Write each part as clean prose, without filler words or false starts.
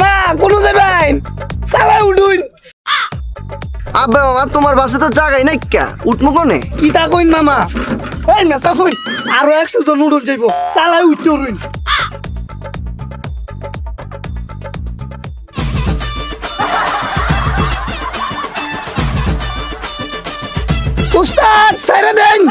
মামা কোন যাবেন চালা উঠুন আব্বা মামা তোমার বাসে তো জায়গাই নাই কা উঠমু কোনে কি তা কইন মামা এই মেসা কইন আরো 100 জন উঠুন যাইব চালা উঠতে রইন উস্তাদ সাইরা দেন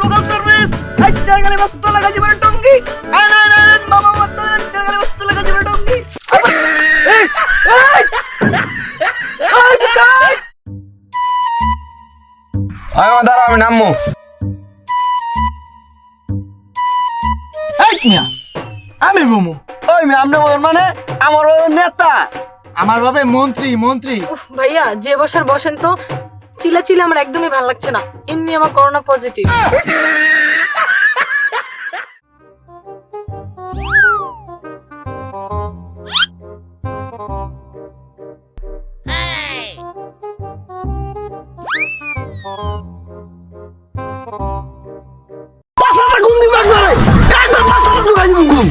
লোকাল সার্ভিস আই জায়গালে বাস তো লাগা যাবে টঙ্গি আন মামা মত জায়গালে বাস তো লাগা যাবে টঙ্গি এই দাঁড়া আমি নামবো। এই মিয়া আমি বমু ওই মে আমনে মানে আমার নেতা আমার বাবা মন্ত্রী উফ ভাইয়া যে বসার বসেন তো চিল্লা আমার একদমই ভালো লাগছে না এমনি আমার করোনা পজিটিভ পাছাটা ঘুম দিবা করে কাটা পাছাটা ঢুকাই দিব ঘুম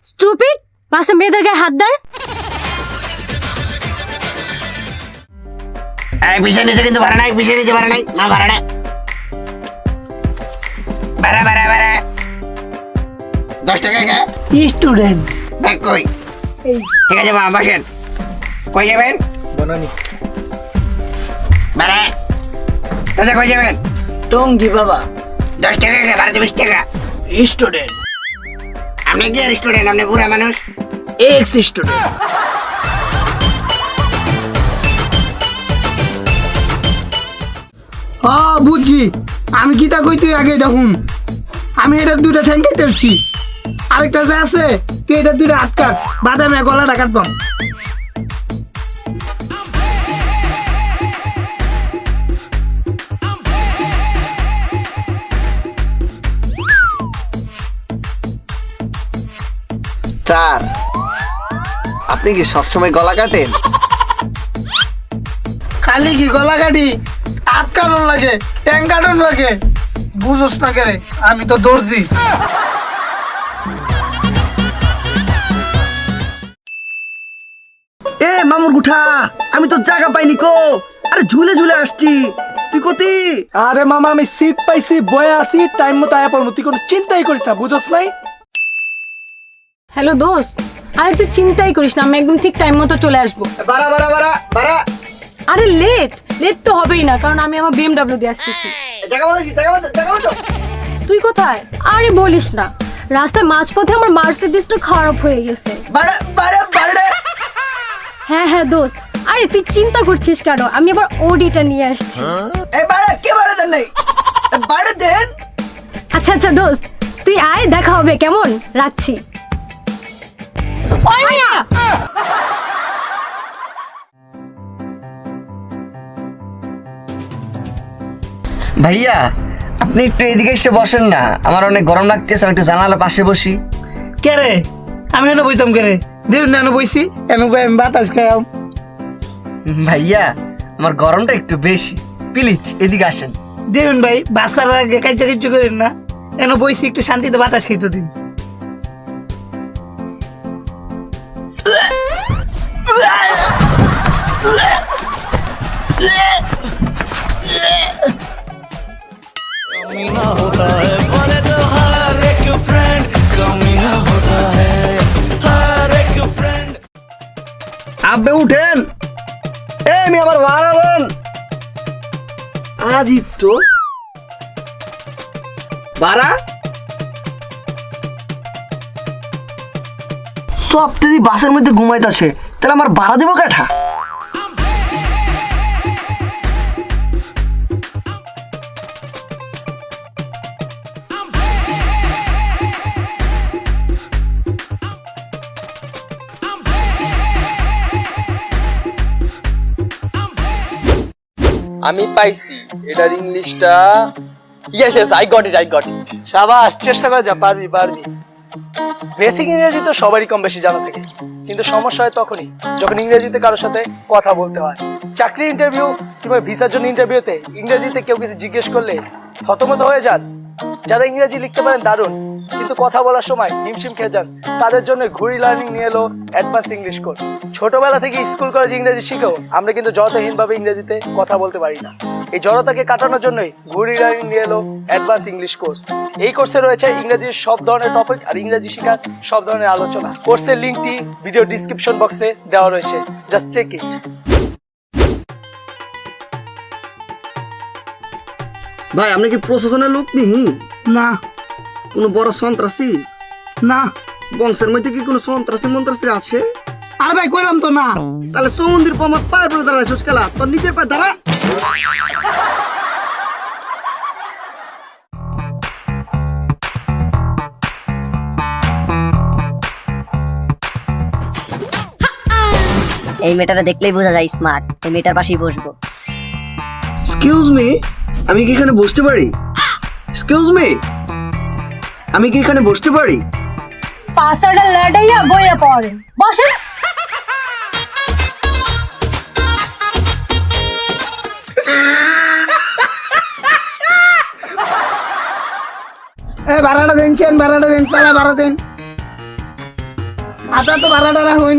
স্টুপিড পাশে মেয়েদের গায়ে হাত দেয় এই পিছনে নিচে কিন্তু ভাড়া নাই পিছনে নিচে ভাড়া নাই না ভাড়া নাই ভাড়া 10 টাকা কে স্টুডেন্ট ব্যাগ কই এই ঠিক আছে মা বসেন কই যাবেন বনানি ভাড়া তাহলে কই যাবেন টঙ্গি বাবা 10 টাকা কে ভাড়া 20 টাকা স্টুডেন্ট আপনি কি স্টুডেন্ট আপনি বুড়া মানুষ এক্স স্টুডেন্ট বুঝছি আমি কি তা কই তুই আগে দেখুন আমি এটা দুইটা ঠ্যাং কেটেছি আরেকটা যে আছে তুই এটা দুইটা হাত কাট বাদামে গলাটা কাটবাম স্যার আপনি কি সবসময় গলা কাটেন খালি কি গলা কাটি হাত কাটন লাগে ট্যাং কাটন লাগে বুঝোস না কেরে আমি তো দর্জি এ মামুর গুঠা আমি তো জায়গা পাইনি কো আরে ঝুলে ঝুলে আসছি তুই কতি আরে মামা আমি সিট পাইছি বয়ে আছি টাইম মতো আয়া পড়বো তুই কোনো চিন্তাই করিস না বুঝোস নাই হ্যালো দোস্ত আরে তুই চিন্তাই করিস না আমি একদম ঠিক টাইম মতো চলে আসবো বাড়া আরে লেট তো হবেই না কারণ আমি আমার BMW দিয়ে আসতেছি জায়গা মতো তুই কোথায় আরে বলিস না রাস্তার মাঝপথে আমার মার্সিডিজটা খারাপ হয়ে গেছে বাড়া হ্যাঁ দোস্ত আরে তুই চিন্তা করছিস কেন আমি আবার ওডিটা নিয়ে আসছি এই বাড়া কে বাড়া দেন নাই বাড়া দেন আচ্ছা দোস্ত তুই আয় দেখা হবে কেমন রাখছি ভাইয়া আপনি একটু এদিকে এসে বসেন না আমার অনেক গরম লাগতেছে আমি একটু জানালার পাশে বসি কে রে আমি এনে বইতাম কে রে দেখ না বইছি এনে বই আমি বাতাস খাইয়াম ভাইয়া আমার গরমটা একটু বেশি প্লিজ এদিকে আসেন দেখুন ভাই বাচ্চার আগে কাজা কিছু করেন না এনে বইছি একটু শান্তিতে বাতাস খাইতে দিন আব্বে উঠেন আমি আবার ভাড়া দেন আজিব তো ভাড়া সব যদি বাসের মধ্যে ঘুমাইতেছে তাহলে আমার ভাড়া দেবো কাঠা আমি পাইছি এটার ইংলিশটা ইয়েস আই গট ইট সাবাস চেষ্টা করে যা পারবি বেসিক ইংরেজি তো সবারই কম বেশি জানা থাকে, কিন্তু সমস্যা হয় তখনই যখন ইংরেজিতে কারোর সাথে কথা বলতে হয়। চাকরি ইন্টারভিউ কিংবা ভিসার জন্য ইন্টারভিউতে ইংরেজিতে কেউ কিছু জিজ্ঞেস করলে থতমত হয়ে যান। যারা ইংরেজি লিখতে পারেন দারুণ, কিন্তু কথা বলার সময় হিমশিম খেয়ে যান, তাদের জন্য ঘুরি লার্নিং নিয়ে এলো অ্যাডভান্স ইংলিশ কোর্স। ছোটবেলা থেকে স্কুল কলেজ ইংরেজি শিখেও আমরা কিন্তু যতহীনভাবে ইংরেজিতে কথা বলতে পারি না। এই জড়তাকে কাটানোর জন্যই ঘুরি লার্নিং নিয়ে এলো অ্যাডভান্স ইংলিশ কোর্স। এই কোর্সে রয়েছে ইংরেজির সব ধরনের টপিক আর ইংরেজি শেখার সব ধরনের আলোচনা। কোর্সের লিঙ্কটি ভিডিও ডিসক্রিপশন বক্সে দেওয়া রয়েছে, জাস্ট চেক ইট। ভাই আপনি কি প্রশাসনের লোক নি? না কোনো বড় সন্ত্রাসী? না। বংশের মধ্যে কি কোনো সন্ত্রাসী আছে? আরে ভাই কইলাম তো না। তাহলে সমুদ্রের পর আমার পায়ের পরে দাঁড়ায় সুস্কেলা, তোর নিজের পায়ে দাঁড়া। এই মেয়েটাকে দেখলেই বোঝা যায় স্মার্ট। এই মেয়েটার পাশেই বসবো। এক্সকিউজ মি, আমি কি এখানে বসতে পারি? এক্সকিউজ মি, আমি কি এখানে বসতে পারি? পাঁচটা লেটাইয়া বইয়া পড়েন, বসেন। ভাড়াটা দিনছেন, ভাড়াটা দিন, চালা ভাড়া দিন। আচ্ছা তো ভাড়াটা রাখুন।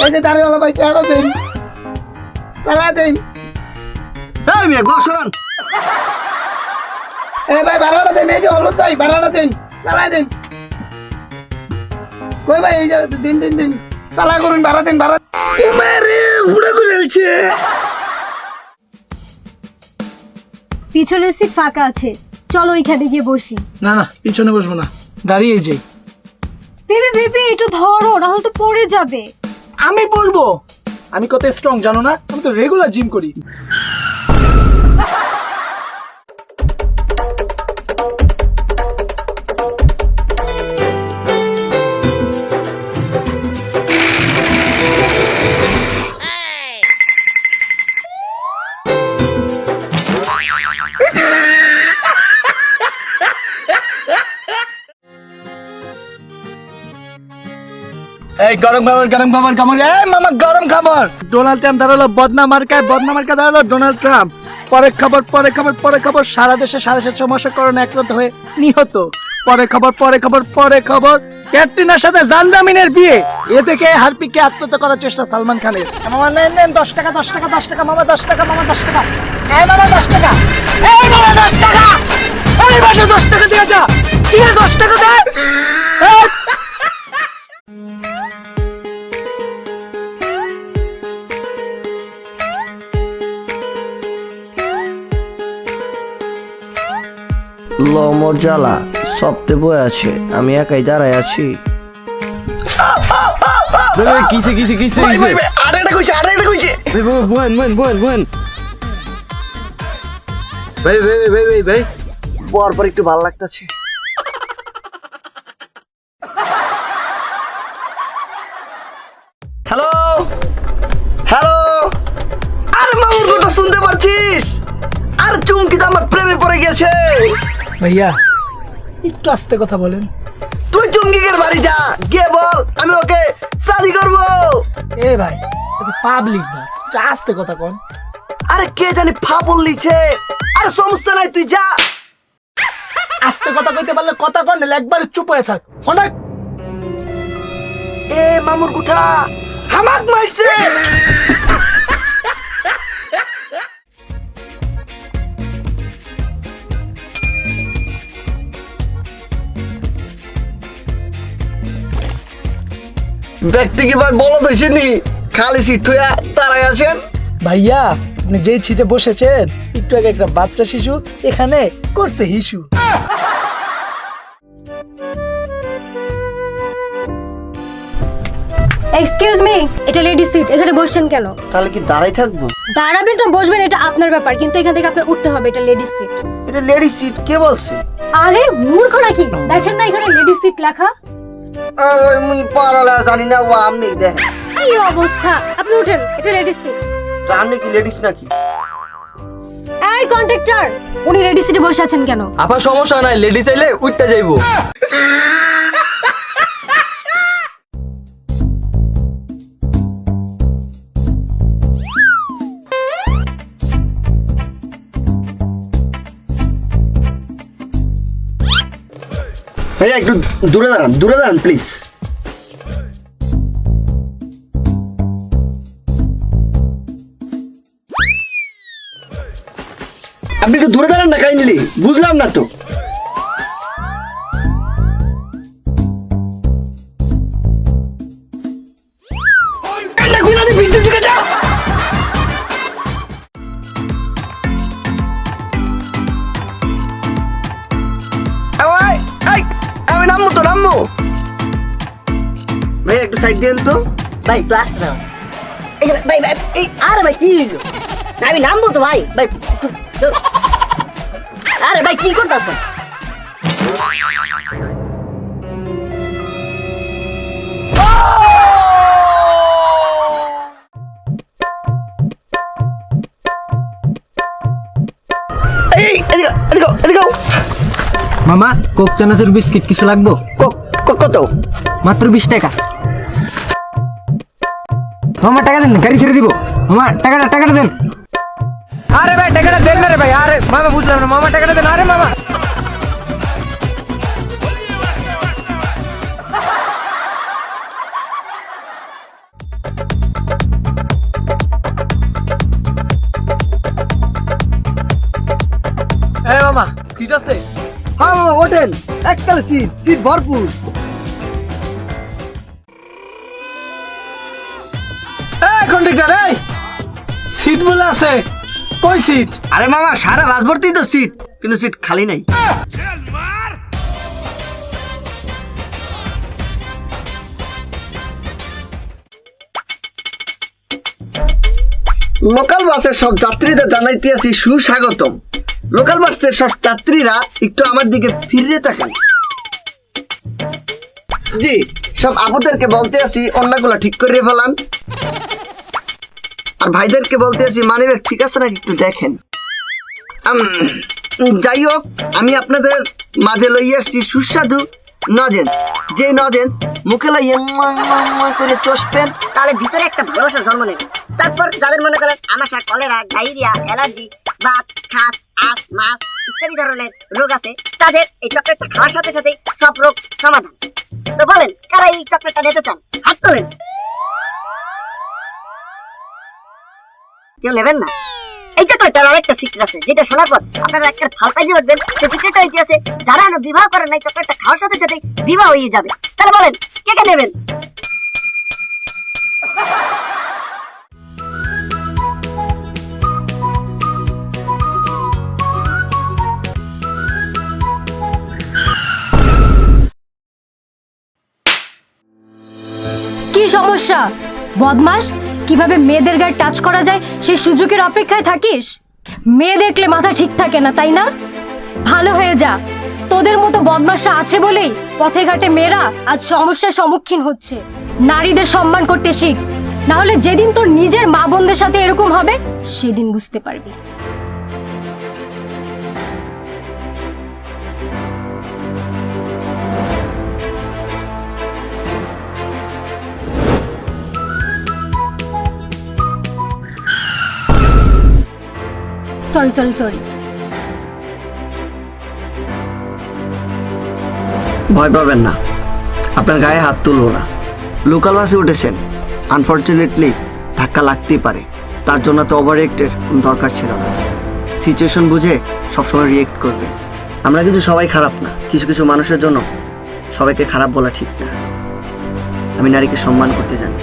এই যে দাঁড়িয়ে ভাই চালা দিন, চালা দিন। এই মেয়ে গোসন, ভাই ভাড়াটা দিন, এই যে হলুদ ভাই ভাড়াটা দিন, চালা দিন। কই ভাই এই যে দিন দিন দিন, চালা করুন, ভাড়া দিন, ভাড়া। মারে হুড়া করে এলছে। পিছনের সিট ফাঁকা আছে, চলো ওইখানে গিয়ে বসি। না না, পিছনে বসবো না, দাঁড়িয়ে যাই। বেবি বেবি একটু ধরো, নাহলে তো পড়ে যাবে। আমি বলবো, আমি কত স্ট্রং জানো না? আমি তো রেগুলার জিম করি। এই গরম খাবার, গরম খাবার, খাবার। এই মামা গরম খাবার। ডোনাল্ড ট্রাম্প দাঁড়ালো বদনা মার্কায়, বদনা মার্কা দাঁড়ালো ডোনাল্ড ট্রাম্প। পরে খবর, পরে খবর, পরে খবর, সারা দেশে 750 সমস্যা করোনা আক্রান্ত হয়ে নিহত। পরে খবর, পরে খবর, পরে খবর, ক্যাটরিনার সাথে জানজামিনের বিয়ে। এ থেকে হারপিককে আত্মহত্যা করার চেষ্টা সালমান খানের। মামা নেন নেন 10 টাকা, 10 টাকা, 10 টাকা, মামা 10 টাকা, মামা 10 টাকা। এই মামা 10 টাকা, এই মামা 10 টাকা, এই মাসে 10 টাকা দিয়ে যা, কি 10 টাকা দে। এই লমর জ্বালা সপ্তে বয়ে আছে, আমি একাই দাঁড়ায় আছি। কিসে কিসে কিসে আরেকটা কইছে, আরেকটা কইছে। বোন বোন বোন বোন ভাই ভাই ভাই ভাই ভাই পর পর একটু ভালো লাগতেছে। হ্যালো হ্যালো, আরে মামুর কথা শুনতে পারছিস? আর চুমকি তো আমার প্রেমে পড়ে গেছে। ভাইয়া একটু আস্তে কথা বলেন। তুই চুমকিকে বাড়ি যা, গিয়ে বল আমি ওকে শাদি করবো। এ ভাই এটা পাবলিক বাস, একটু আস্তে কথা কন। আরে কে জানি ফাপল লিছে। আরে সমস্যা নাই, তুই যা। আস্তে কথা কইতে পারলে কথা কন, নাহলে একবার চুপ হয়ে থাক। অনেক এ মামুর কুঠা হামাক মারছে। ব্যক্তি কি ভাই বলো তো নি, খালি সিট হইয়া তারাই আছেন। ভাইয়া আপনি যেই সিটে বসেছেন, একটু আগে একটা বাচ্চা শিশু এখানে করছে হিসু। এক্সকিউজ মি, এটা লেডিস সিট, এখানে বসছেন কেন? তাহলে কি দাঁড়াই থাকবো? দাঁড়াবেন না বসবেন এটা আপনার ব্যাপার, কিন্তু এখান থেকে আপনার উঠতে হবে, এটা লেডিস সিট। এটা লেডিস সিট কে বলছে? আরে মূর্খ নাকি, দেখেন না এখানে লেডিস সিট লেখা। মুই পারালা জানি না, ও আমনি দেখেন। কি অবস্থা, আপনি উঠেন, এটা লেডিস সিট। আমনি কি লেডিস নাকি? এই কন্ট্রাক্টর, উনি লেডিস সিটে বসে আছেন কেন? আপা সমস্যা নাই, লেডিস আইলে উঠতে যাইবো। ভাইয়া একটু দূরে দাঁড়ান প্লিজ। আপনি একটু দূরে দাঁড়ান না কাইন্ডলি, বুঝলাম না তো। আমি নামবো তো, নামবো। ভাই একটু সাইড দিন তো। ভাই একটু আসতে দাও। ভাই ভাই এই আরে ভাই কি হলো? আমি নামবো তো ভাই। ভাই আরে ভাই কি করতেছ? মামা কোক চানাচুর বিস্কিট কিছু লাগবো? কত? মাত্র 20 টাকা। মামা টাকা দেন, গাড়ি ছেড়ে দিব। মামা টাকাটা দেন। আরে ভাই টাকাটা দেন না রে ভাই। আরে মামা বুঝলাম না, মামা টাকাটা দেন। আরে মামা এই মামা সিট আছে? হ্যাঁ মামা ওঠেন, এককালে সিট ভরপুর। এই কন্ডাক্টর, এই সিট বলে আছে, কই সিট? আরে মামা সারা বাস ভর্তি তো সিট, কিন্তু সিট খালি নাই। লোকাল বাসের সব যাত্রীদের জানাইতে আছি সুস্বাগতম। লোকাল বাসের সব যাত্রীরা একটু আমার দিকে ফিরে তাকান। জি, সব আপুদেরকে বলতে আছি অন্যগুলো ঠিক করে ফেলান। আর ভাইদেরকে বলতে আছি মানিব্যাগ ঠিক আছে নাকি একটু দেখেন। যাই হোক, আমি আপনাদের মাঝে লইয়ে আসছি সুস্বাদু নজেন্স। যে নজেন্স মুখে লইয়ে করে চষবেন, তাহলে ভিতরে একটা ভালোবাসার জন্ম নেবে। তারপর যাদের মনে করেন আমাশা, কলেরা, ডায়রিয়া, অ্যালার্জি, বাত, খাস, আস, মাস ইত্যাদি ধরনের রোগ আছে, তাদের এই চকলেটটা খাওয়ার সাথে সাথে সব রোগ সমাধান। তো বলেন কারা এই চকলেটটা নিতে চান? হাত তোলেন। কেউ নেবেন না? এই চকলেটটার আরেকটা সিক্রেট আছে, যেটা শোনার পর আপনারা একটা ফালতাজি উঠবেন। সেই সিক্রেটটা হইতে আছে, যারা বিবাহ করেন নাই চকলেটটা খাওয়ার সাথে সাথে বিবাহ হয়ে যাবে। তাহলে বলেন কে কে নেবেন? কি সমস্যা বদমাস? কিভাবে মেয়েদের গায়ে টাচ করা যায় সেই সুযোগের অপেক্ষায় থাকিস? মেয়ে দেখলে মাথা ঠিক থাকে না, তাই না? ভালো হয়ে যা। তোদের মতো বদমাশা আছে বলেই পথে ঘাটে মেয়েরা আজ সমস্যার সম্মুখীন হচ্ছে। নারীদের সম্মান করতে শিখ, না হলে যেদিন তোর নিজের মা বোনদের সাথে এরকম হবে সেদিন বুঝতে পারবি। সরি। ভয় পাবেন না, আপনার গায়ে হাত তুলবো না। লোকাল বাসে উঠেছেন, আনফর্চুনেটলি ধাক্কা লাগতেই পারে, তার জন্য তো ওভার রিয়েক্টের দরকার ছিল না। সিচুয়েশন বুঝে সবসময় রিয়েক্ট করবেন। আমরা কিন্তু সবাই খারাপ না, কিছু কিছু মানুষের জন্য সবাইকে খারাপ বলা ঠিক না। আমি নারীকে সম্মান করতে জানি।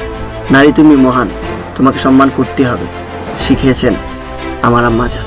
নারী তুমি মহান, তোমাকে সম্মান করতে হবে, শিখিয়েছেন আমার আম্মা জান।